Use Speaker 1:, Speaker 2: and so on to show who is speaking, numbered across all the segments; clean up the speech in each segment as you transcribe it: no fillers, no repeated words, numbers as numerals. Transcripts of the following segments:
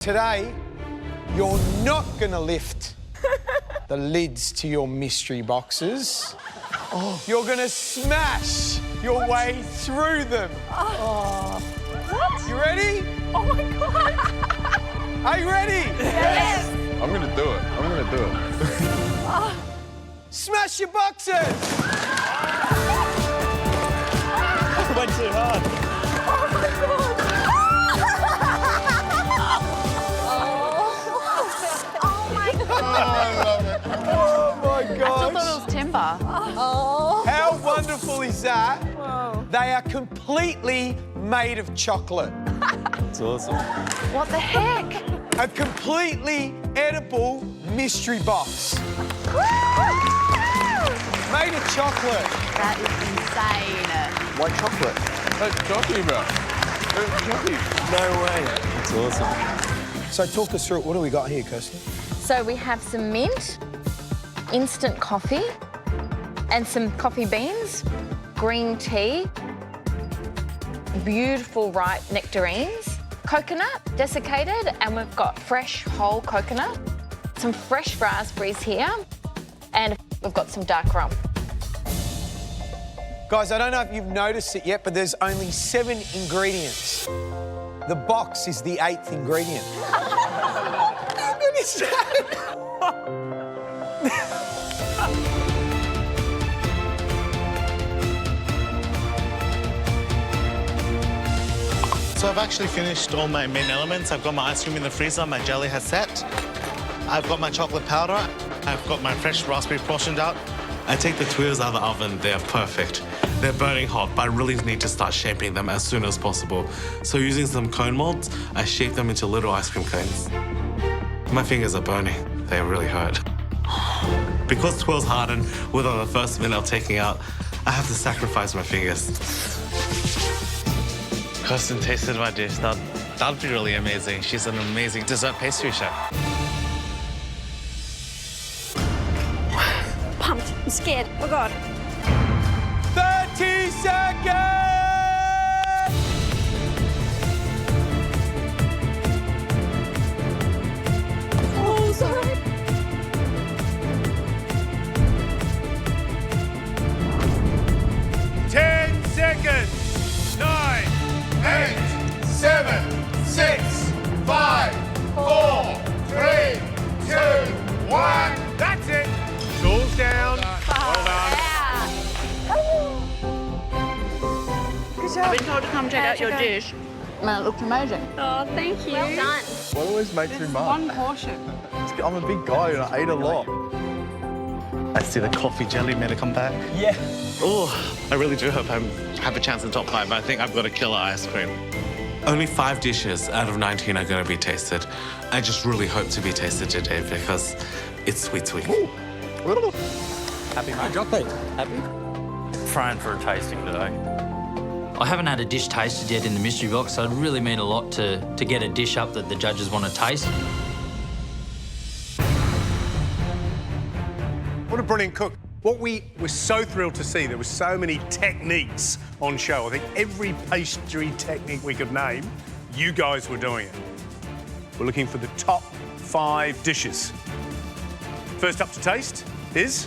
Speaker 1: Today, you're not going to lift the lids to your mystery boxes. Oh. You're going to smash your way through them.
Speaker 2: Oh. What?
Speaker 1: You ready?
Speaker 2: Oh, my God.
Speaker 1: Are you ready?
Speaker 2: Yes.
Speaker 3: I'm going to do it. I'm going to do it.
Speaker 1: Oh. Smash your boxes!
Speaker 4: It went too hard.
Speaker 2: Oh, my God.
Speaker 3: Oh, I love it.
Speaker 1: Oh, my gosh.
Speaker 2: I thought it was timber. Oh.
Speaker 1: How wonderful is that?
Speaker 2: Whoa.
Speaker 1: They are completely made of chocolate.
Speaker 4: It's awesome.
Speaker 2: What the heck?
Speaker 1: A completely edible mystery box. Made of chocolate.
Speaker 2: That is insane.
Speaker 3: White chocolate. What are you talking about?
Speaker 4: No way. It's awesome.
Speaker 1: So talk us through it. What do we got here, Kirsty?
Speaker 5: So we have some mint, instant coffee, and some coffee beans, green tea, beautiful ripe nectarines, coconut, desiccated, and we've got fresh whole coconut, some fresh raspberries here, and we've got some dark rum.
Speaker 1: Guys, I don't know if you've noticed it yet, but there's only 7 ingredients. The box is the 8th ingredient. How good is that?
Speaker 6: So I've actually finished all my main elements. I've got my ice cream in the freezer, my jelly has set. I've got my chocolate powder. I've got my fresh raspberry portioned out. I take the twirls out of the oven, they're perfect. They're burning hot, but I really need to start shaping them as soon as possible. So using some cone molds, I shape them into little ice cream cones. My fingers are burning, they really hurt. Because twirls harden within the first minute of taking out, I have to sacrifice my fingers. Kirsten tasted my dish, that'd be really amazing. She's an amazing dessert pastry chef.
Speaker 2: Pumped. I'm scared. Oh, God.
Speaker 1: 30 seconds!
Speaker 2: Oh, sorry.
Speaker 1: Seconds. 9,
Speaker 3: 8, 7, 6, 5, 4, 3, 2, 1.
Speaker 1: That's it. Tools down. Well done.
Speaker 2: Good job.
Speaker 7: I've been told to come check out your dish.
Speaker 5: Man, it looked amazing.
Speaker 7: Oh, thank you.
Speaker 2: Well done.
Speaker 3: What always makes me mad?
Speaker 7: One portion.
Speaker 3: I'm a big guy and I eat a lot.
Speaker 6: I see the coffee jelly made a comeback.
Speaker 4: Yeah.
Speaker 6: Oh, I really do hope I have a chance in top 5. I think I've got a killer ice cream. Only 5 dishes out of 19 are going to be tasted. I just really hope to be tasted today because it's Sweets Week.
Speaker 4: Happy, mate? Chocolate. Happy?
Speaker 8: Trying for a tasting today. I haven't had a dish tasted yet in the mystery box, so it'd really mean a lot to get a dish up that the judges want to taste.
Speaker 9: What a brilliant cook. What we were so thrilled to see, there were so many techniques on show. I think every pastry technique we could name, you guys were doing it. We're looking for the top 5 dishes. First up to taste is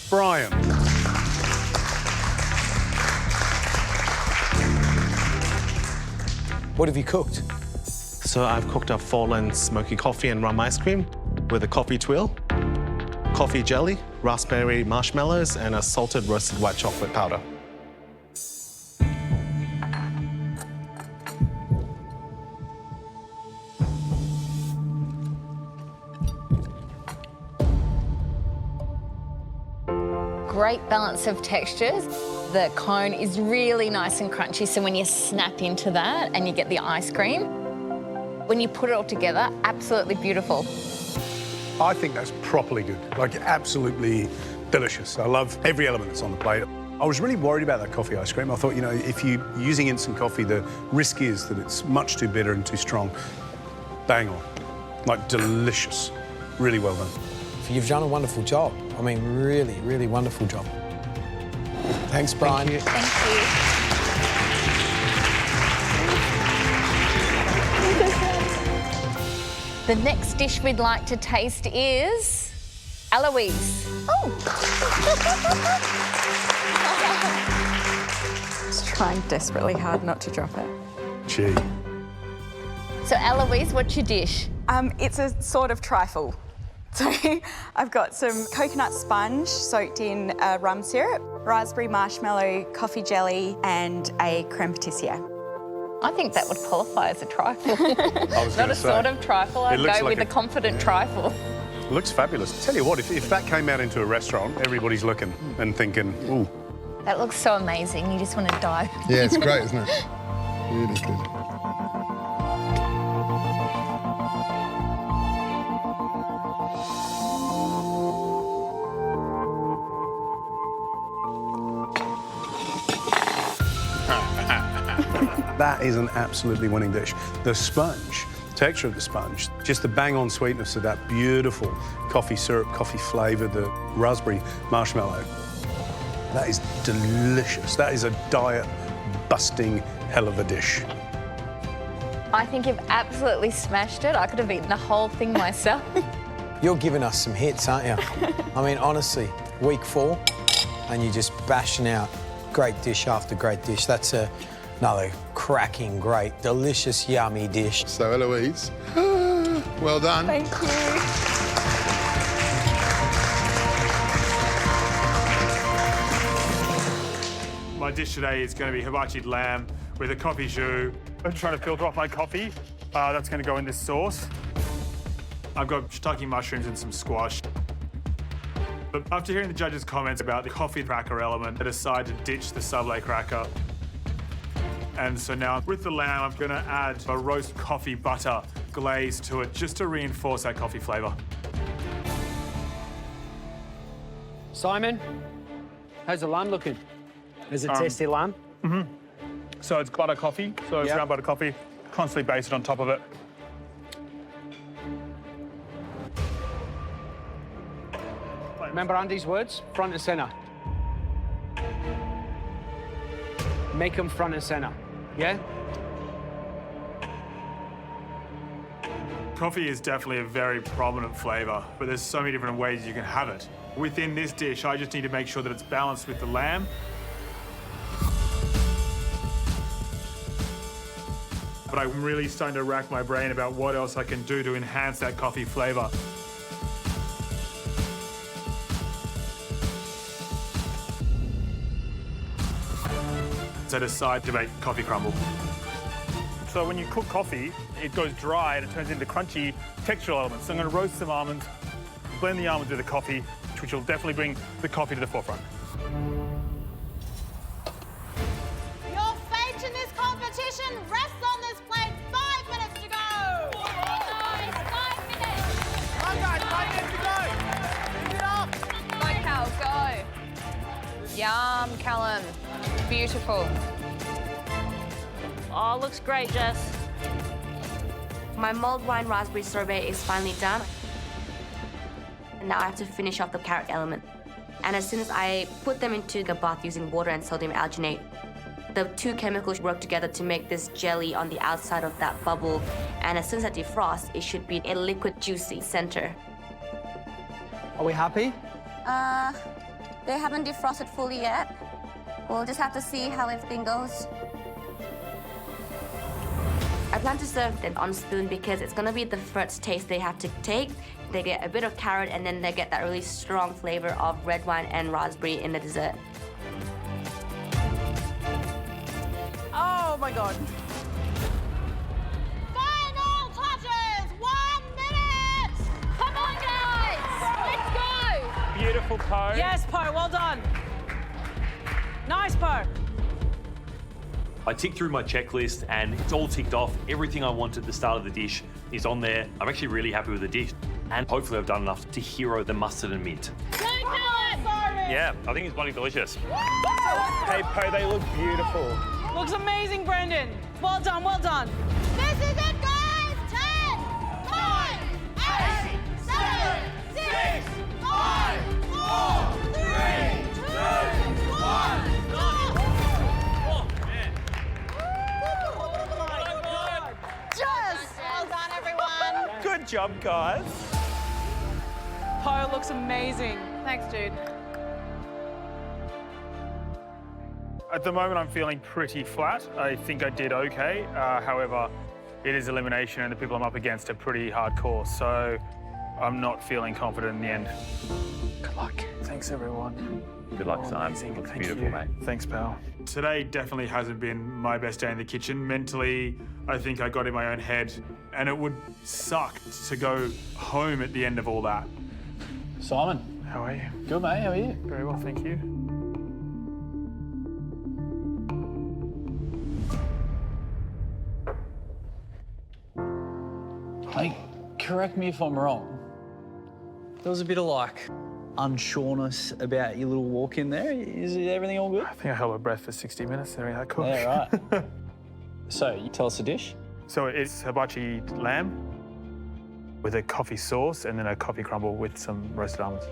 Speaker 9: Brian.
Speaker 1: What have you cooked?
Speaker 6: So I've cooked up fallen smoky coffee and rum ice cream with a coffee twirl, coffee jelly, raspberry marshmallows, and a salted roasted white chocolate powder.
Speaker 5: Great balance of textures. The cone is really nice and crunchy, so when you snap into that and you get the ice cream, when you put it all together, absolutely beautiful.
Speaker 9: I think that's properly good, like absolutely delicious. I love every element that's on the plate. I was really worried about that coffee ice cream. I thought, you know, if you're using instant coffee, the risk is that it's much too bitter and too strong. Bang on. Like, delicious. Really well done.
Speaker 1: You've done a wonderful job. I mean, really, really wonderful job. Thanks, Brian.
Speaker 6: Thank you.
Speaker 5: Thank you. The next dish we'd like to taste is Eloise. Oh!
Speaker 2: Just trying desperately hard not to drop it.
Speaker 9: Gee.
Speaker 5: So Eloise, what's your dish?
Speaker 2: It's a sort of trifle. So I've got some coconut sponge soaked in rum syrup, raspberry marshmallow, coffee jelly, and a creme patissier.
Speaker 5: I think that would qualify as a trifle.
Speaker 9: I was
Speaker 5: Not
Speaker 9: going
Speaker 5: a
Speaker 9: to say.
Speaker 5: sort of trifle. I'd
Speaker 9: looks
Speaker 5: go
Speaker 9: like
Speaker 5: with a confident trifle.
Speaker 9: It looks fabulous. Tell you what, if that came out into a restaurant, everybody's looking and thinking, ooh.
Speaker 5: That looks so amazing. You just want to dive.
Speaker 3: Yeah, it's great, isn't it? Really good.
Speaker 9: That is an absolutely winning dish. The sponge, texture of the sponge, just the bang-on sweetness of that beautiful coffee syrup, coffee flavour, the raspberry marshmallow. That is delicious. That is a diet-busting hell of a dish.
Speaker 5: I think you've absolutely smashed it. I could have eaten the whole thing myself.
Speaker 1: You're giving us some hits, aren't you? I mean, honestly, week 4, and you're just bashing out great dish after great dish. That's another cracking, great, delicious, yummy dish.
Speaker 3: So, Eloise, well done.
Speaker 2: Thank you.
Speaker 10: My dish today is going to be hibachi lamb with a coffee jus. I'm trying to filter off my coffee. That's going to go in this sauce. I've got shiitake mushrooms and some squash. But after hearing the judges' comments about the coffee cracker element, I decided to ditch the Subway cracker. And so now with the lamb, I'm going to add a roast coffee butter glaze to it just to reinforce that coffee flavour.
Speaker 11: Simon, how's the lamb looking? Is it tasty lamb?
Speaker 10: Mm-hmm. So it's butter coffee, so it's ground butter coffee, constantly basted on top of it.
Speaker 11: Remember Andy's words? Front and centre. Make them front and centre, yeah?
Speaker 10: Coffee is definitely a very prominent flavour, but there's so many different ways you can have it. Within this dish, I just need to make sure that it's balanced with the lamb. But I'm really starting to rack my brain about what else I can do to enhance that coffee flavour. So I decide to make coffee crumble. So when you cook coffee, it goes dry and it turns into crunchy textural elements. So I'm going to roast some almonds, blend the almonds with the coffee, which will definitely bring the coffee to the forefront.
Speaker 12: Your fate in this competition rests on this plate. 5 minutes to go. Nice, 5 minutes.
Speaker 3: Come on, guys, 5 minutes to go. Keep it up.
Speaker 5: Go, Cal, go. Yum, Callum. Beautiful.
Speaker 7: Oh, looks great, Jess.
Speaker 12: My mulled wine raspberry sorbet is finally done. And now I have to finish off the carrot element. And as soon as I put them into the bath using water and sodium alginate, the two chemicals work together to make this jelly on the outside of that bubble. And as soon as I defrost, it should be a liquid, juicy center.
Speaker 11: Are we happy?
Speaker 12: They haven't defrosted fully yet. We'll just have to see how everything goes. I plan to serve them on spoon because it's gonna be the first taste they have to take. They get a bit of carrot and then they get that really strong flavor of red wine and raspberry in the dessert.
Speaker 2: Oh my God.
Speaker 12: Final touches! 1 minute!
Speaker 5: Come on, guys. Let's go.
Speaker 10: Beautiful Po.
Speaker 2: Yes, Po, well done. Nice, Po.
Speaker 13: I ticked through my checklist and it's all ticked off. Everything I wanted at the start of the dish is on there. I'm actually really happy with the dish. And hopefully I've done enough to hero the mustard and mint. Yeah, I think it's bloody delicious.
Speaker 10: Hey, Po, they look beautiful.
Speaker 2: Looks amazing, Brendan. Well done, well done.
Speaker 12: This is it, guys! 10, 9, 8, 7, 6, 5, 4, 3, 2, 1.
Speaker 2: Yes!
Speaker 12: Well done, everyone.
Speaker 10: Good
Speaker 4: Great job, guys.
Speaker 7: Pie looks amazing.
Speaker 5: Thanks, dude.
Speaker 10: At the moment, I'm feeling pretty flat. I think I did okay. However, it is elimination and the people I'm up against are pretty hardcore, so I'm not feeling confident in the end. Good luck. Thanks, everyone.
Speaker 13: Good luck, Simon. Looks beautiful, mate.
Speaker 10: Thanks, pal. Today definitely hasn't been my best day in the kitchen. Mentally, I think I got in my own head, and it would suck to go home at the end of all that.
Speaker 11: Simon.
Speaker 10: How are you?
Speaker 11: Good, mate. How are you?
Speaker 10: Very well, thank you.
Speaker 11: Hey, correct me if I'm wrong. There was a bit of like unsureness about your little walk in there. Is everything all good?
Speaker 10: I think I held my breath for 60 minutes there in that cook.
Speaker 11: Yeah, right. So, you tell us the dish?
Speaker 10: So it's hibachi lamb with a coffee sauce and then a coffee crumble with some roasted almonds.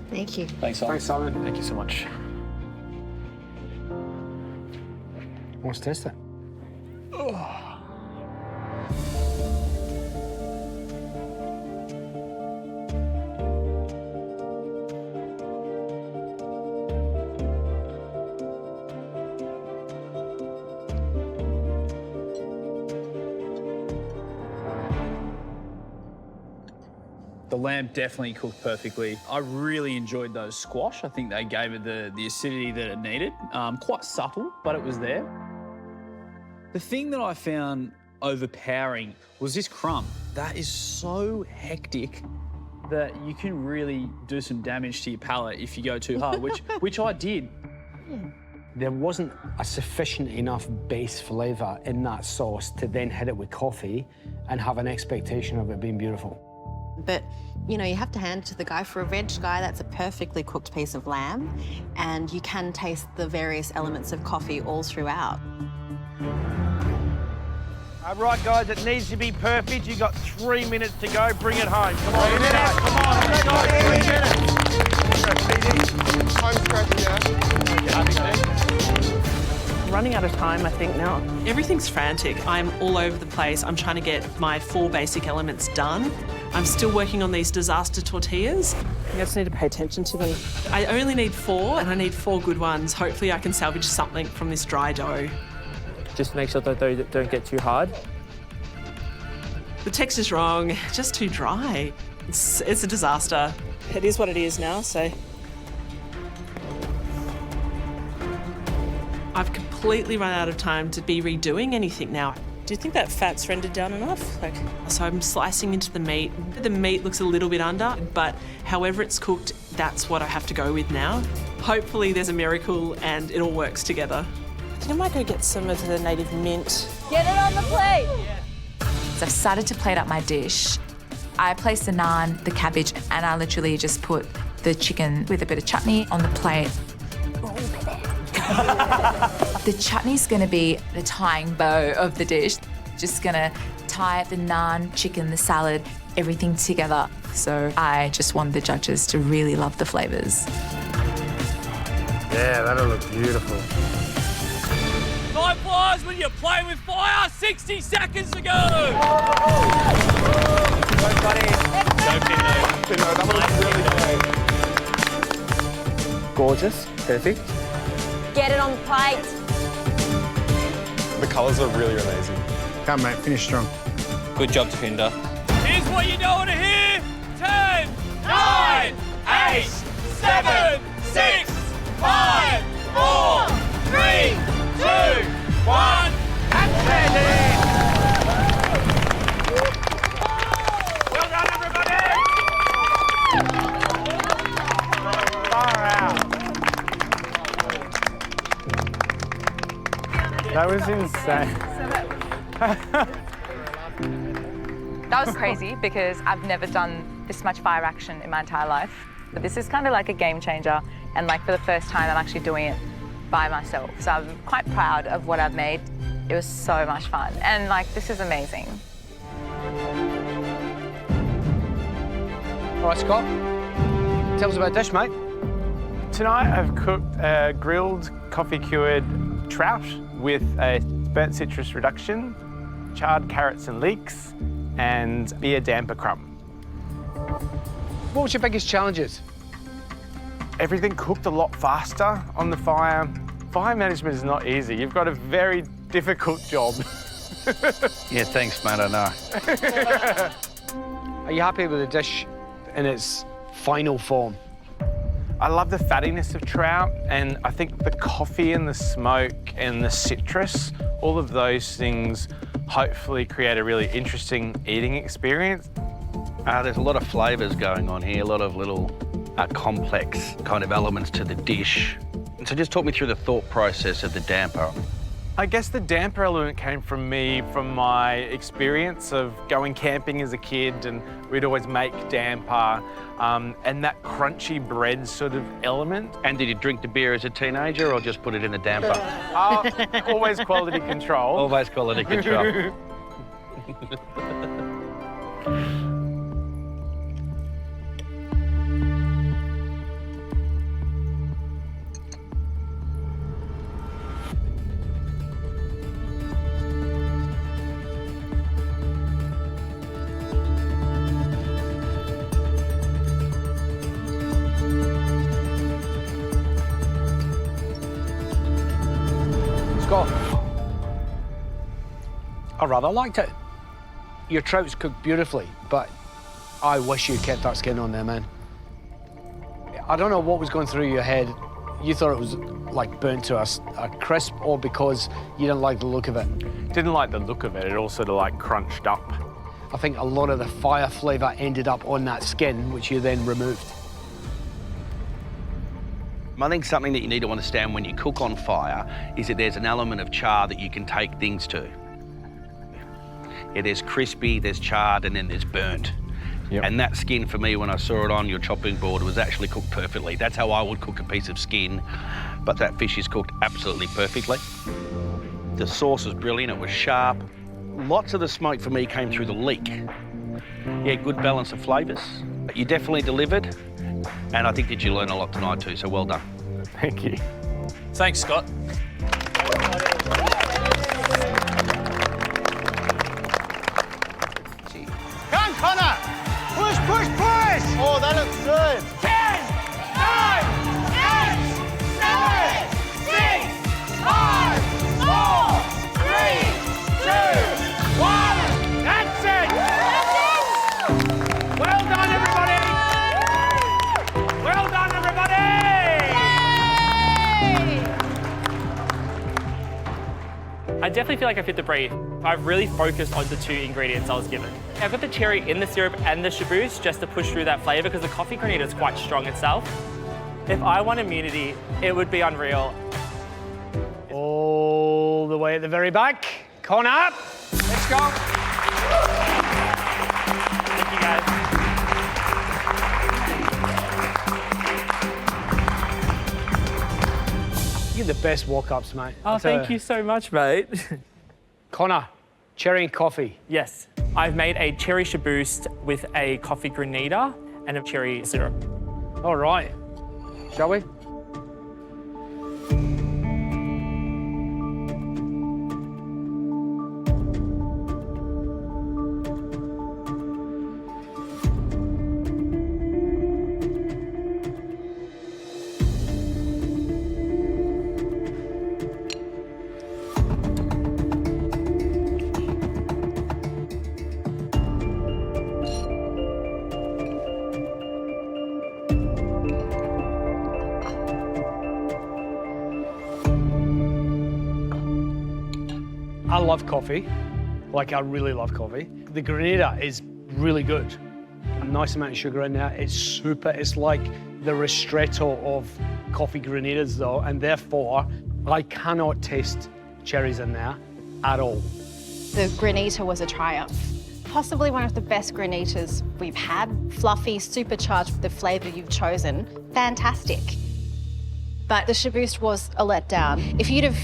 Speaker 12: Thank you.
Speaker 11: Thanks, Simon.
Speaker 9: Thanks, Simon.
Speaker 10: Thank you so much.
Speaker 9: Let's test it.
Speaker 11: The lamb definitely cooked perfectly. I really enjoyed those squash. I think they gave it the acidity that it needed. Quite subtle, but it was there. The thing that I found overpowering was this crumb. That is so hectic that you can really do some damage to your palate if you go too hard, which I did.
Speaker 14: There wasn't a sufficient enough base flavour in that sauce to then hit it with coffee and have an expectation of it being beautiful.
Speaker 15: But, you know, you have to hand it to the guy. For a veg guy, that's a perfectly cooked piece of lamb, and you can taste the various elements of coffee all throughout.
Speaker 16: Right, guys, it needs to be perfect. You've got 3 minutes to go. Bring it home. Come on, 3 minutes. Come on, let's go. 3 minutes.
Speaker 17: Running out of time, I think, now. Everything's frantic. I'm all over the place. I'm trying to get my 4 basic elements done. I'm still working on these disaster tortillas.
Speaker 7: You just need to pay attention to them.
Speaker 17: I only need 4, and I need 4 good ones. Hopefully I can salvage something from this dry dough.
Speaker 7: Just make sure that they don't get too hard.
Speaker 17: The texture's wrong, just too dry. It's a disaster.
Speaker 7: It is what it is now, so.
Speaker 17: I've completely run out of time to be redoing anything now.
Speaker 7: Do you think that fat's rendered down enough?
Speaker 17: So I'm slicing into the meat. The meat looks a little bit under, but however it's cooked, that's what I have to go with now. Hopefully there's a miracle and it all works together.
Speaker 7: I think I might go get some of the native mint.
Speaker 5: Get it on the plate!
Speaker 18: So I've started to plate up my dish. I place the naan, the cabbage, and I literally just put the chicken with a bit of chutney on the plate. The chutney's gonna be the tying bow of the dish. Just gonna tie the naan, chicken, the salad, everything together. So I just want the judges to really love the flavours.
Speaker 16: Yeah, that'll look beautiful.
Speaker 4: Time flies when you play with fire. 60 seconds to go.
Speaker 16: Gorgeous, perfect.
Speaker 5: Get it on the plate.
Speaker 4: The colours are really amazing.
Speaker 9: Come, mate, finish strong.
Speaker 4: Good job, Tapinder. Here's what you don't want to hear. 10, 9, 8, 7, 6, 5, 4, 3, 2, 1. And ready. Well done, everybody.
Speaker 16: Far out. That was insane.
Speaker 18: That was crazy because I've never done this much fire action in my entire life. But this is kind of like a game changer, and like for the first time I'm actually doing it by myself. So I'm quite proud of what I've made. It was so much fun, and like this is amazing.
Speaker 16: All right, Scott, tell us about dish, mate. Tonight I've cooked a grilled coffee-cured trout with a burnt citrus reduction, charred carrots and leeks, and beer damper crumb.
Speaker 14: What was your biggest challenges?
Speaker 16: Everything cooked a lot faster on the fire. Fire management is not easy. You've got a very difficult job.
Speaker 19: Yeah, thanks, mate, I know.
Speaker 14: Are you happy with the dish in its final form?
Speaker 16: I love the fattiness of trout, and I think the coffee and the smoke and the citrus, all of those things hopefully create a really interesting eating experience.
Speaker 19: There's a lot of flavours going on here, a lot of little complex kind of elements to the dish. So just talk me through the thought process of the damper.
Speaker 16: I guess the damper element came from me, from my experience of going camping as a kid, and we'd always make damper, and that crunchy bread sort of element.
Speaker 19: And did you drink the beer as a teenager or just put it in the damper?
Speaker 16: Always quality control.
Speaker 19: Always quality control.
Speaker 14: I rather liked it. Your trout's cooked beautifully, but I wish you kept that skin on there, man. I don't know what was going through your head. You thought it was like burnt to a crisp, or because you didn't like the look of it?
Speaker 16: Didn't like the look of it. It all sort of like crunched up.
Speaker 14: I think a lot of the fire flavour ended up on that skin, which you then removed.
Speaker 19: I think something that you need to understand when you cook on fire is that there's an element of char that you can take things to. Yeah, there's crispy, there's charred, and then there's burnt.
Speaker 16: Yep.
Speaker 19: And that skin, for me, when I saw it on your chopping board, was actually cooked perfectly. That's how I would cook a piece of skin, but that fish is cooked absolutely perfectly. The sauce was brilliant, it was sharp. Lots of the smoke for me came through the leek. Yeah, good balance of flavours. You definitely delivered, and I think that you learned a lot tonight too, so well done.
Speaker 16: Thank you.
Speaker 4: Thanks, Scott.
Speaker 3: Come on, Connor! Push, push, push! Oh, that looks good.
Speaker 4: 10, 9, 8, 7, 6, 5, 4, 3, 2, 1. That's it! Well done, everybody! Well done, everybody!
Speaker 7: I definitely feel like I fit the brief. I've really focused on the 2 ingredients I was given. I've got the cherry in the syrup and the shaboose just to push through that flavour, because the coffee granita is quite strong itself. If I won immunity, it would be unreal.
Speaker 14: All the way at the very back. Connor, let's go.
Speaker 7: Thank you, guys.
Speaker 14: You're the best walk-ups, mate.
Speaker 7: Oh, thank you so much, mate.
Speaker 14: Connor, cherry and coffee.
Speaker 7: Yes, I've made a cherry shaboose with a coffee granita and a cherry syrup.
Speaker 14: All right, shall we? I love coffee, like I really love coffee. The granita is really good. A nice amount of sugar in there. It's super, it's like the ristretto of coffee granitas though, and therefore I cannot taste cherries in there at all.
Speaker 15: The granita was a triumph. Possibly one of the best granitas we've had. Fluffy, supercharged with the flavour you've chosen. Fantastic. But the shaboose was a letdown. If you'd have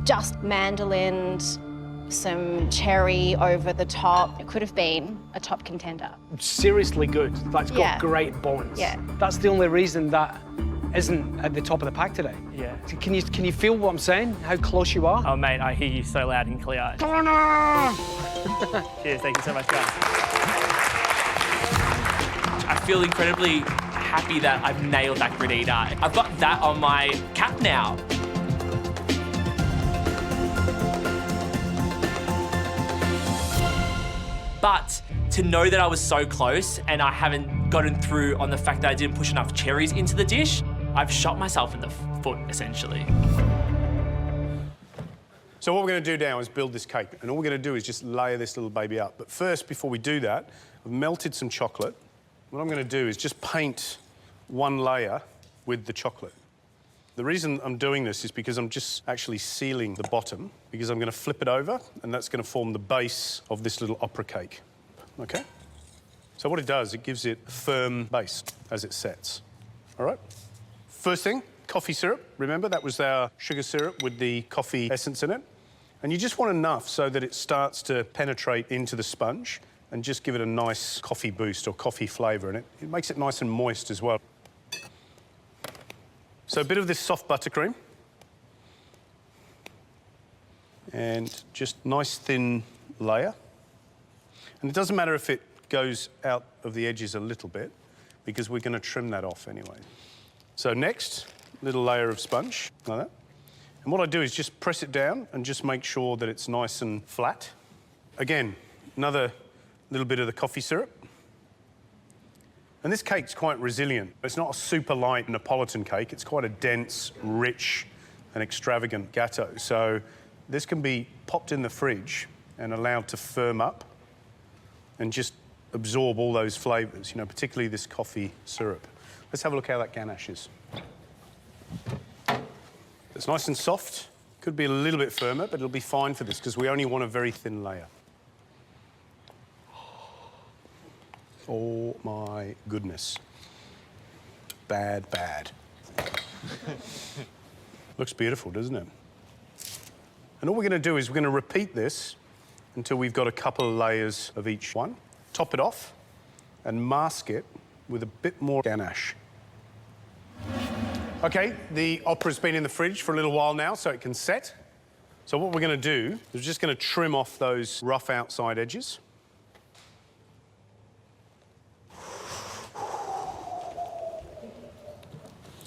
Speaker 15: just mandolined some cherry over the top, it could have been a top contender.
Speaker 14: Seriously good. That's got
Speaker 15: Yeah.
Speaker 14: great bones.
Speaker 15: Yeah.
Speaker 14: That's the only reason that isn't at the top of the pack today.
Speaker 7: Yeah.
Speaker 14: Can you feel what I'm saying? How close you are?
Speaker 7: Oh, mate, I hear you so loud and clear.
Speaker 14: Connor!
Speaker 7: Cheers, thank you so much, guys. I feel incredibly happy that I've nailed that granita. I've got that on my cap now. But to know that I was so close and I haven't gotten through on the fact that I didn't push enough cherries into the dish, I've shot myself in the foot, essentially.
Speaker 9: So what we're going to do now is build this cake, and all we're going to do is just layer this little baby up. But first, before we do that, I've melted some chocolate. What I'm going to do is just paint one layer with the chocolate. The reason I'm doing this is because I'm just actually sealing the bottom, because I'm going to flip it over, and that's going to form the base of this little opera cake. OK? So what it does, it gives it a firm base as it sets. All right? First thing, coffee syrup. Remember, that was our sugar syrup with the coffee essence in it. And you just want enough so that it starts to penetrate into the sponge and just give it a nice coffee boost or coffee flavour in it. It makes it nice and moist as well. So a bit of this soft buttercream. And just nice thin layer. And it doesn't matter if it goes out of the edges a little bit, because we're going to trim that off anyway. So next, little layer of sponge, like that. And what I do is just press it down and just make sure that it's nice and flat. Again, another little bit of the coffee syrup. And this cake's quite resilient. It's not a super light Neapolitan cake. It's quite a dense, rich and extravagant gateau. So this can be popped in the fridge and allowed to firm up and just absorb all those flavours, you know, particularly this coffee syrup. Let's have a look how that ganache is. It's nice and soft. Could be a little bit firmer, but it'll be fine for this because we only want a very thin layer. Oh my goodness. Bad, bad. Looks beautiful, doesn't it? And all we're going to do is we're going to repeat this until we've got a couple of layers of each one. Top it off and mask it with a bit more ganache. OK, the opera's been in the fridge for a little while now, so it can set. So what we're going to do is we're just going to trim off those rough outside edges.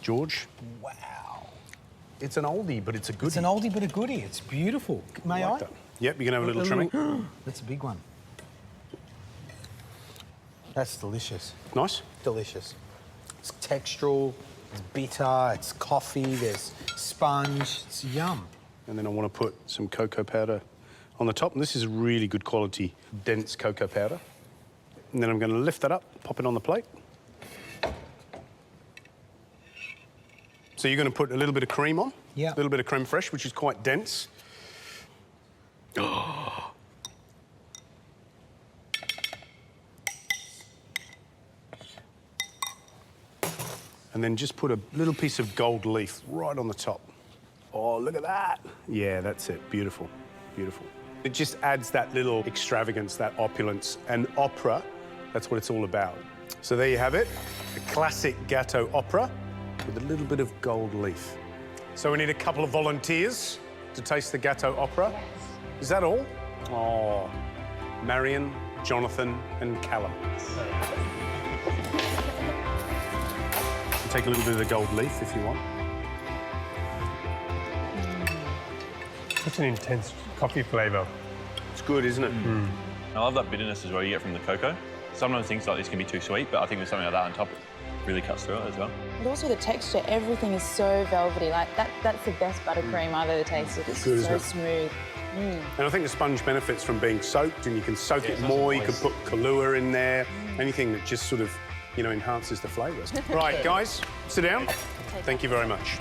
Speaker 9: George?
Speaker 1: Wow.
Speaker 9: It's an oldie, but it's a goodie.
Speaker 1: It's an oldie, but a goodie. It's beautiful. May I?
Speaker 9: That. Yep, you can have a little trimming.
Speaker 1: That's a big one. That's delicious.
Speaker 9: Nice?
Speaker 1: Delicious. It's textural, it's bitter, it's coffee, there's sponge, it's yum.
Speaker 9: And then I want to put some cocoa powder on the top. And this is really good quality, dense cocoa powder. And then I'm going to lift that up, pop it on the plate. So you're going to put a little bit of cream on.
Speaker 1: Yeah.
Speaker 9: A little bit of creme fraiche, which is quite dense. Oh. And then just put a little piece of gold leaf right on the top. Oh, look at that. Yeah, that's it. Beautiful, beautiful. It just adds that little extravagance, that opulence. And opera, that's what it's all about. So there you have it, a classic gâteau opera with a little bit of gold leaf. So we need a couple of volunteers to taste the gâteau opera. Yes. Is that all? Oh, Marion, Jonathan and Callum. Take a little bit of the gold leaf if you want.
Speaker 10: Such an intense coffee flavour.
Speaker 9: It's good, isn't it?
Speaker 13: Mm. I love that bitterness as well you get from the cocoa. Sometimes things like this can be too sweet, but I think with something like that on top, it really cuts through it as well.
Speaker 20: And also the texture, everything is so velvety. Like, that's the best buttercream I've ever tasted. It's
Speaker 9: good,
Speaker 20: so smooth. Mm.
Speaker 9: And I think the sponge benefits from being soaked, and you can soak it more. You can put Kahlua in there, anything that just sort of, you know, enhances the flavours. Right, guys, sit down. Thank you very much.